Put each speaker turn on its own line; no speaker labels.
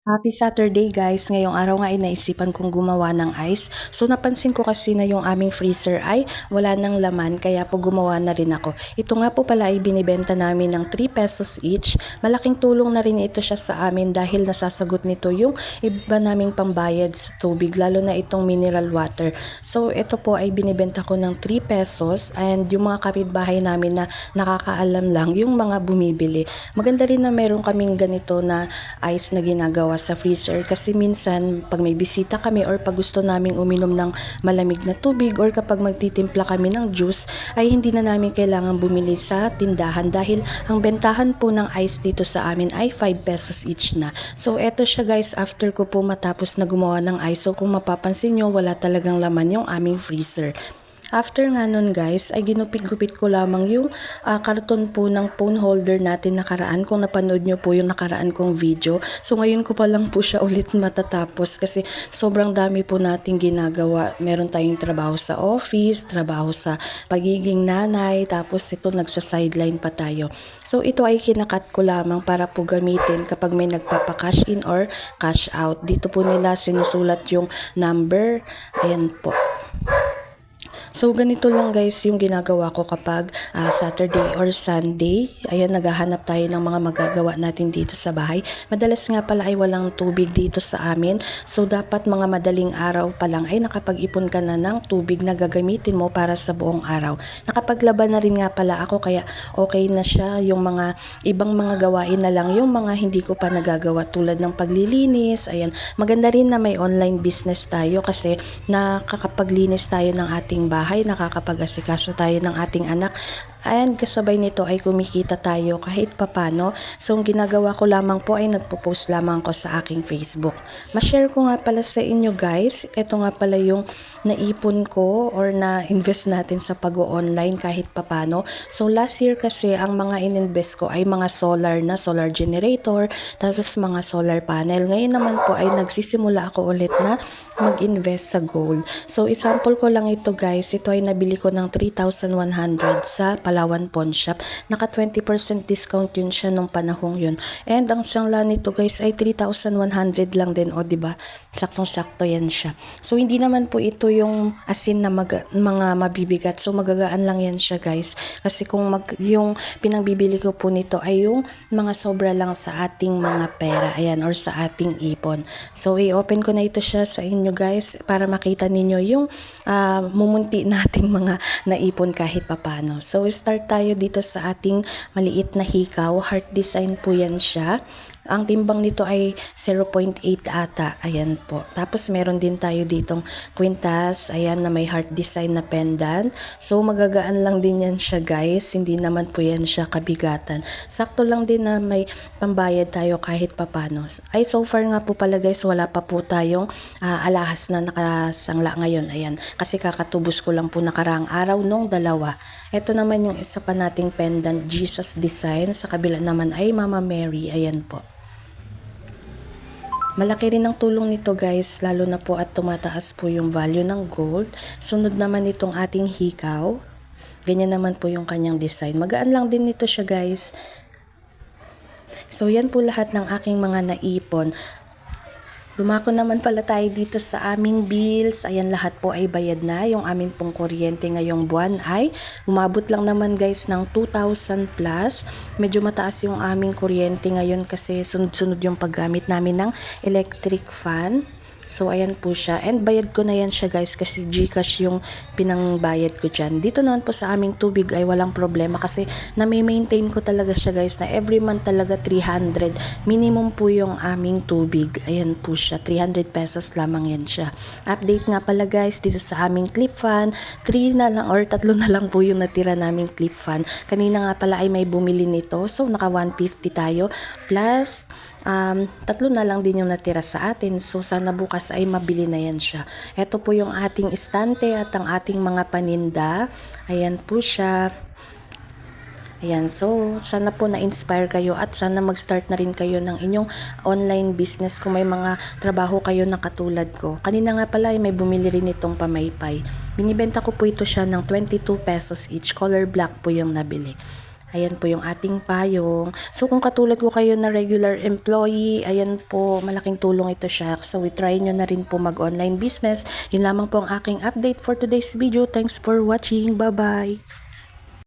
Happy Saturday guys! Ngayong araw nga ay naisipan kong gumawa ng ice. So napansin ko kasi na yung aming freezer ay wala nang laman kaya po gumawa na rin ako. Ito nga po pala ay binibenta namin ng 3 pesos each. Malaking tulong na rin ito siya sa amin dahil nasasagot nito yung iba naming pambayad sa tubig lalo na itong mineral water. So ito po ay binibenta ko ng 3 pesos and yung mga kapitbahay namin na nakakaalam lang yung mga bumibili. Maganda rin na meron kaming ganito na ice na ginagawa sa freezer kasi minsan pag may bisita kami or pag gusto naming uminom ng malamig na tubig or kapag magtitimpla kami ng juice ay hindi na namin kailangan bumili sa tindahan dahil ang bentahan po ng ice dito sa amin ay 5 pesos each na. So eto siya guys, after ko po matapos na gumawa ng ice, so kung mapapansin nyo wala talagang laman yung aming freezer. After nga nun guys, ay ginupit-gupit ko lamang yung karton po ng phone holder natin nakaraan. Kung napanood nyo po yung nakaraan kong video. So ngayon ko pa lang po siya ulit matatapos kasi sobrang dami po nating ginagawa. Meron tayong trabaho sa office, trabaho sa pagiging nanay, tapos ito nagsa-sideline pa tayo. So ito ay kinakat ko lamang para po gamitin kapag may nagpapa-cash in or cash out. Dito po nila sinusulat yung number. Ayan po. So ganito lang guys yung ginagawa ko kapag Saturday or Sunday. Ayan, naghahanap tayo ng mga magagawa natin dito sa bahay. Madalas nga pala ay walang tubig dito sa amin. So dapat mga madaling araw pa lang ay nakapag-ipon ka na ng tubig na gagamitin mo para sa buong araw. Nakapaglaban na rin nga pala ako kaya okay na siya. Yung mga ibang mga gawain na lang yung mga hindi ko pa nagagawa tulad ng paglilinis. Ayan, maganda rin na may online business tayo kasi nakakapaglinis tayo ng ating bahay, nakakapag-asikaso tayo ng ating anak, and kasabay nito ay kumikita tayo kahit papano. So ang ginagawa ko lamang po ay nagpo-post lamang ko sa aking Facebook. Ma-share ko nga pala sa inyo guys, ito nga pala yung naipon ko or na-invest natin sa pag-online kahit papano. So last year kasi ang mga ininvest ko ay mga solar generator, tapos mga solar panel. Ngayon naman po ay nagsisimula ako ulit na mag-invest sa gold. So example ko lang ito guys, ito ay nabili ko ng 3,100 sa Palawan Pawn Shop. Naka 20% discount yun siya nung panahong yun. And ang sangla nito guys ay 3,100 lang din, o diba? Saktong-sakto yan siya. So hindi naman po ito yung asin na mga mabibigat. So magagaan lang yan siya guys. Kasi kung yung pinangbibili ko po nito ay yung mga sobra lang sa ating mga pera. Ayan, or sa ating ipon. So i-open ko na ito siya sa inyo guys para makita ninyo yung mumunti nating mga naipon kahit papano. So start tayo dito sa ating maliit na hikaw. Heart design po yan siya. Ang timbang nito ay 0.8 ata. Ayan po. Tapos meron din tayo ditong kwintas. Ayan na may heart design na pendant. So magagaan lang din yan siya guys. Hindi naman po yan siya kabigatan. Sakto lang din na may pambayad tayo kahit papano. Ay so far nga po pala guys, wala pa po tayong alahas na nakasangla ngayon. Ayan. Kasi kakatubos ko lang po nakaraang araw nung dalawa. Ito naman yung isa pa nating pendant, Jesus design. Sa kabila naman ay Mama Mary. Ayan po. Malaki rin ang tulong nito guys, lalo na po at tumataas po yung value ng gold. Sunod naman itong ating hikaw. Ganyan naman po yung kanyang design. Magaan lang din nito siya guys. So yan po lahat ng aking mga naipon. Dumako naman pala tayo dito sa aming bills. Ayan, lahat po ay bayad na. Yung aming pong kuryente ngayong buwan ay umabot lang naman guys ng 2,000 plus. Medyo mataas yung aming kuryente ngayon kasi sunod-sunod yung paggamit namin ng electric fan. So ayan po siya, and bayad ko na yan siya guys kasi GCash yung pinangbayad ko dyan. Dito naman po sa aming tubig ay walang problema kasi na-maintain ko talaga siya guys na every month talaga 300 minimum po yung aming tubig. Ayan po siya, 300 pesos lamang yan siya. Update nga pala guys dito sa aming clip fan, 3 na lang or 3 na lang po yung natira naming clip fan. Kanina nga pala ay may bumili nito, so naka 150 tayo plus 3 na lang din yung natira sa atin. So sana bukas ay mabili na yan siya. Ito po yung ating istante at ang ating mga paninda. Ayan po siya. Ayan, so sana po na-inspire kayo at sana mag-start na rin kayo ng inyong online business kung may mga trabaho kayo na katulad ko. Kanina nga pala ay may bumili rin itong pamaypay. Binibenta ko po ito siya ng 22 pesos each. Color black po yung nabili. Ayan po yung ating payong. So kung katulad ko kayo na regular employee, ayan po, malaking tulong ito siya. So try nyo na rin po mag-online business. Yun lamang po ang aking update for today's video. Thanks for watching. Bye-bye!